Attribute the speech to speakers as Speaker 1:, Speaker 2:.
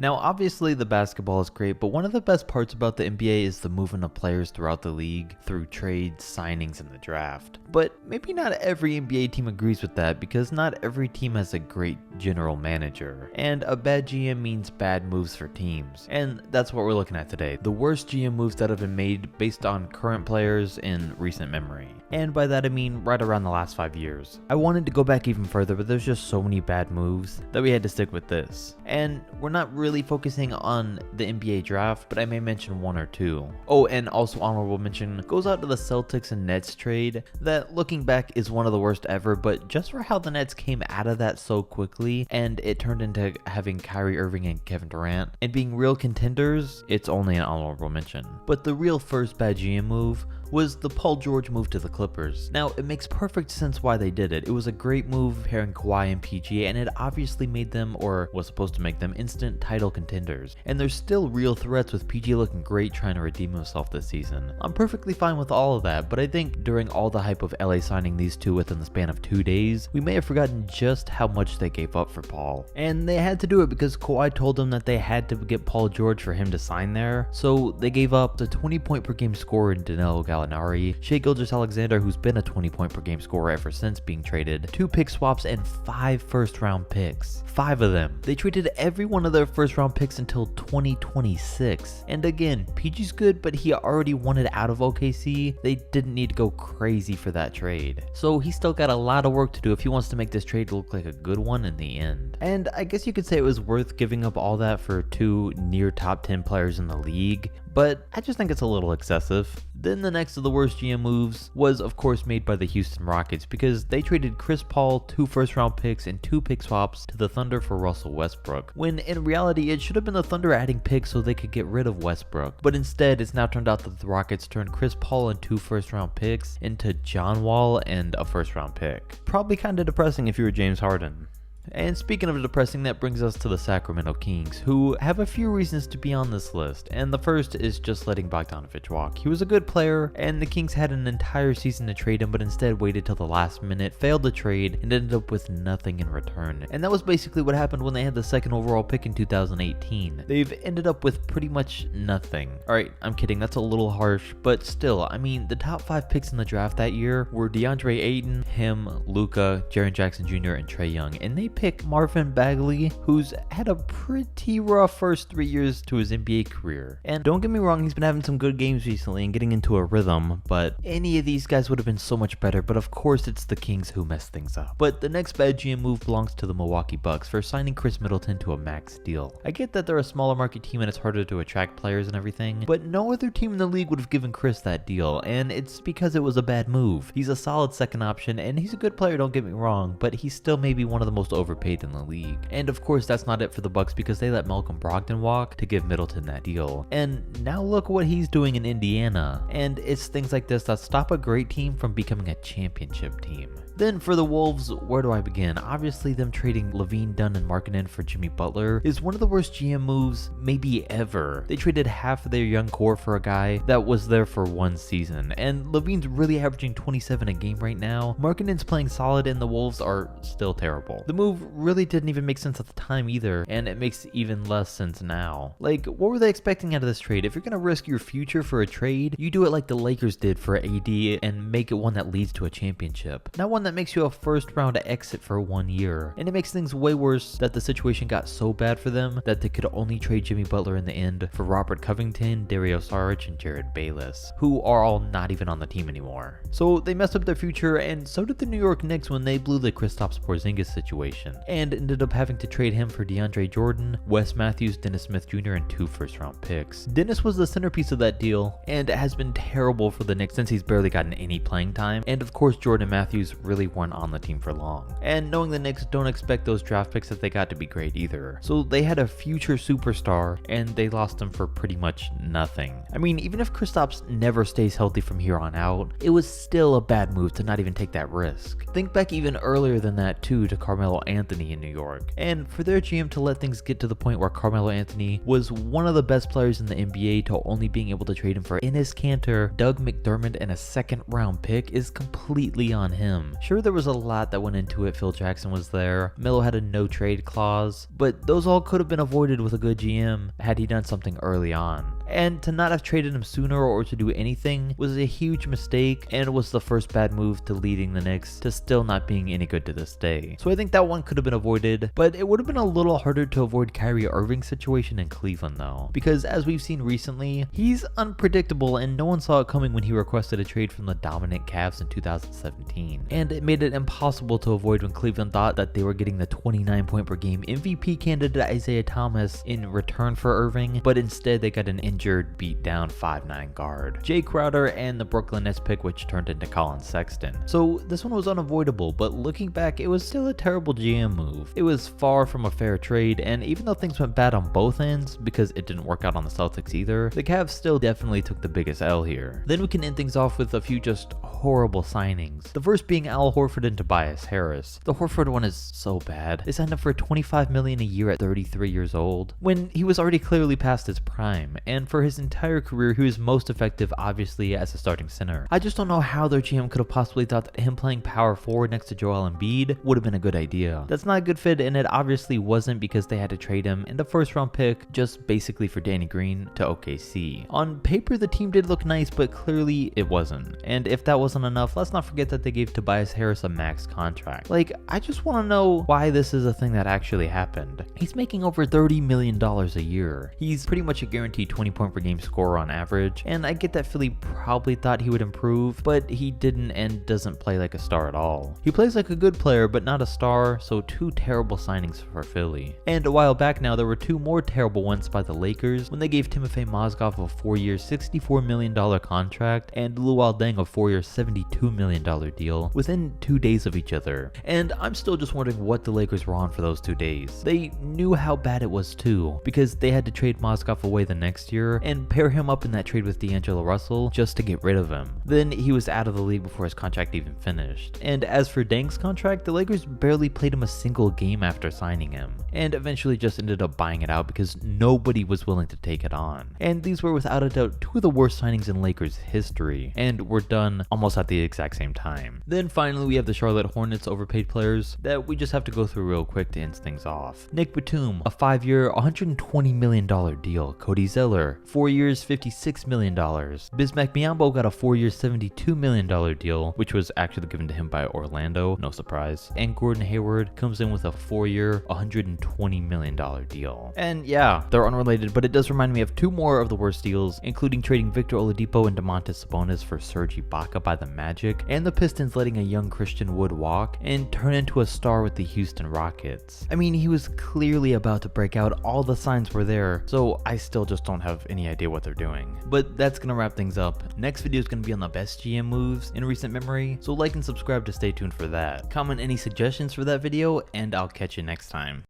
Speaker 1: Now obviously the basketball is great, but one of the best parts about the NBA is the movement of players throughout the league through trades, signings, and the draft. But maybe not every NBA team agrees with that, because not every team has a great general manager, and a bad GM means bad moves for teams. And that's what we're looking at today, the worst GM moves that have been made based on current players in recent memory. And by that I mean right around the last 5 years. I wanted to go back even further, but there's just so many bad moves that we had to stick with this. And we're not really focusing on the NBA draft, but I may mention one or two. Oh, and also honorable mention goes out to the Celtics and Nets trade that, looking back, is one of the worst ever, but just for how the Nets came out of that so quickly and it turned into having Kyrie Irving and Kevin Durant and being real contenders, it's only an honorable mention. But the real first bad GM move was the Paul George move to the Clippers. Now, it makes perfect sense why they did it. It was a great move pairing Kawhi and PG, and it obviously made them, or was supposed to make them, instant title contenders. And there's still real threats with PG looking great trying to redeem himself this season. I'm perfectly fine with all of that, but I think during all the hype of LA signing these two within the span of 2 days, we may have forgotten just how much they gave up for Paul. And they had to do it because Kawhi told them that they had to get Paul George for him to sign there, so they gave up the 20-point per game scorer in Danilo Gallinari, Shai Gilgeous-Alexander, who's been a 20-point per game scorer ever since being traded, 2 pick swaps, and 5 first-round picks. 5 of them. They traded every one of their first-round picks until 2026. And again, PG's good, but he already wanted out of OKC. They didn't need to go crazy for that trade. So he's still got a lot of work to do if he wants to make this trade look like a good one in the end. And I guess you could say it was worth giving up all that for 2 near top 10 players in the league, but I just think it's a little excessive. Then the next of the worst GM moves was of course made by the Houston Rockets, because they traded Chris Paul, 2 first-round picks, and 2 pick swaps to the Thunder for Russell Westbrook, when in reality it should have been the Thunder adding picks so they could get rid of Westbrook. But instead it's now turned out that the Rockets turned Chris Paul and 2 first-round picks into John Wall and a first-round pick. Probably kinda depressing if you were James Harden. And speaking of depressing, that brings us to the Sacramento Kings, who have a few reasons to be on this list, and the first is just letting Bogdanovic walk. He was a good player, and the Kings had an entire season to trade him, but instead waited till the last minute, failed to trade, and ended up with nothing in return. And that was basically what happened when they had the 2nd overall pick in 2018. They've ended up with pretty much nothing. Alright, I'm kidding, that's a little harsh, but still, I mean, the top 5 picks in the draft that year were DeAndre Ayton, him, Luka, Jaren Jackson Jr., and Trae Young, and they pick Marvin Bagley, who's had a pretty rough first 3 years to his NBA career. And don't get me wrong, he's been having some good games recently and getting into a rhythm, but any of these guys would have been so much better, but of course it's the Kings who messed things up. But the next bad GM move belongs to the Milwaukee Bucks for signing Chris Middleton to a max deal. I get that they're a smaller market team and it's harder to attract players and everything, but no other team in the league would have given Chris that deal, and it's because it was a bad move. He's a solid second option, and he's a good player, don't get me wrong, but he's still maybe one of the most overpaid in the league. And of course that's not it for the Bucks, because they let Malcolm Brogdon walk to give Middleton that deal. And now look what he's doing in Indiana. And it's things like this that stop a great team from becoming a championship team. Then for the Wolves, where do I begin? Obviously them trading Levine, Dunn, and Markkanen for Jimmy Butler is one of the worst GM moves maybe ever. They traded half of their young core for a guy that was there for 1 season, and Levine's really averaging 27 a game right now. Markkanen's playing solid, and the Wolves are still terrible. The move really didn't even make sense at the time either, and it makes even less sense now. Like, what were they expecting out of this trade? If you're gonna risk your future for a trade, you do it like the Lakers did for AD and make it one that leads to a championship, not one that makes you a first round exit for 1 year. And it makes things way worse that the situation got so bad for them that they could only trade Jimmy Butler in the end for Robert Covington, Dario Saric, and Jared Bayless, who are all not even on the team anymore. So they messed up their future, and so did the New York Knicks when they blew the Kristaps Porzingis situation, and ended up having to trade him for DeAndre Jordan, Wes Matthews, Dennis Smith Jr., and 2 first-round picks. Dennis was the centerpiece of that deal, and has been terrible for the Knicks since he's barely gotten any playing time, and of course Jordan Matthews really weren't on the team for long. And knowing the Knicks don't expect those draft picks that they got to be great either. So they had a future superstar, and they lost him for pretty much nothing. I mean, even if Kristaps never stays healthy from here on out, it was still a bad move to not even take that risk. Think back even earlier than that too to Carmelo Anthony in New York. And for their GM to let things get to the point where Carmelo Anthony was one of the best players in the NBA to only being able to trade him for Enes Kanter, Doug McDermott, and a 2nd round pick is completely on him. Sure, Sure, there was a lot that went into it. Phil Jackson was there, Melo had a no trade clause, but those all could have been avoided with a good GM had he done something early on. And to not have traded him sooner or to do anything was a huge mistake, and it was the first bad move to leading the Knicks to still not being any good to this day. So I think that one could have been avoided, but it would have been a little harder to avoid Kyrie Irving's situation in Cleveland though, because as we've seen recently, he's unpredictable and no one saw it coming when he requested a trade from the dominant Cavs in 2017. And it made it impossible to avoid when Cleveland thought that they were getting the 29 point per game MVP candidate Isaiah Thomas in return for Irving, but instead they got an injured, beat down 5'9" guard, Jay Crowder, and the Brooklyn Nets pick, which turned into Colin Sexton. So this one was unavoidable, but looking back, it was still a terrible GM move. It was far from a fair trade, and even though things went bad on both ends, because it didn't work out on the Celtics either, the Cavs still definitely took the biggest L here. Then we can end things off with a few just horrible signings. The first being Al Horford and Tobias Harris. The Horford one is so bad. They signed him for $25 million a year at 33 years old, when he was already clearly past his prime, and for his entire career he was most effective obviously as a starting center. I just don't know how their GM could have possibly thought that him playing power forward next to Joel Embiid would have been a good idea. That's not a good fit, and it obviously wasn't, because they had to trade him and a first round pick just basically for Danny Green to OKC. On paper the team did look nice, but clearly it wasn't. And if that wasn't enough, let's not forget that they gave Tobias Harris a max contract. Like, I just want to know why this is a thing that actually happened. He's making over $30 million a year. He's pretty much a guaranteed 20 point per game scorer on average, and I get that Philly probably thought he would improve, but he didn't and doesn't play like a star at all. He plays like a good player, but not a star, so two terrible signings for Philly. And a while back now, there were two more terrible ones by the Lakers when they gave Timofey Mozgov a 4-year $64 million contract and Luol Deng a 4-year $72 million deal within 2 days of each other. And I'm still just wondering what the Lakers were on for those 2 days. They knew how bad it was too, because they had to trade Mozgov away the next year and pair him up in that trade with D'Angelo Russell just to get rid of him. Then he was out of the league before his contract even finished. And as for Deng's contract, the Lakers barely played him a single game after signing him, and eventually just ended up buying it out because nobody was willing to take it on. And these were without a doubt two of the worst signings in Lakers history, and were done almost at the exact same time. Then finally we have the Charlotte Hornets overpaid players that we just have to go through real quick to end things off. Nick Batum, a 5-year $120 million deal. Cody Zeller, 4 years $56 million. Bismack Biyombo got a 4-year $72 million deal, which was actually given to him by Orlando, no surprise. And Gordon Hayward comes in with a 4-year $120 million deal. And yeah, they're unrelated, but it does remind me of two more of the worst deals, including trading Victor Oladipo and Domantas Sabonis for Serge Ibaka by the Magic, and the Pistons letting a young Christian Wood walk and turn into a star with the Houston Rockets. I mean, he was clearly about to break out, all the signs were there, so I still just don't have any idea what they're doing. But that's gonna wrap things up. Next video is gonna be on the best GM moves in recent memory, so like and subscribe to stay tuned for that. Comment any suggestions for that video, and I'll catch you next time.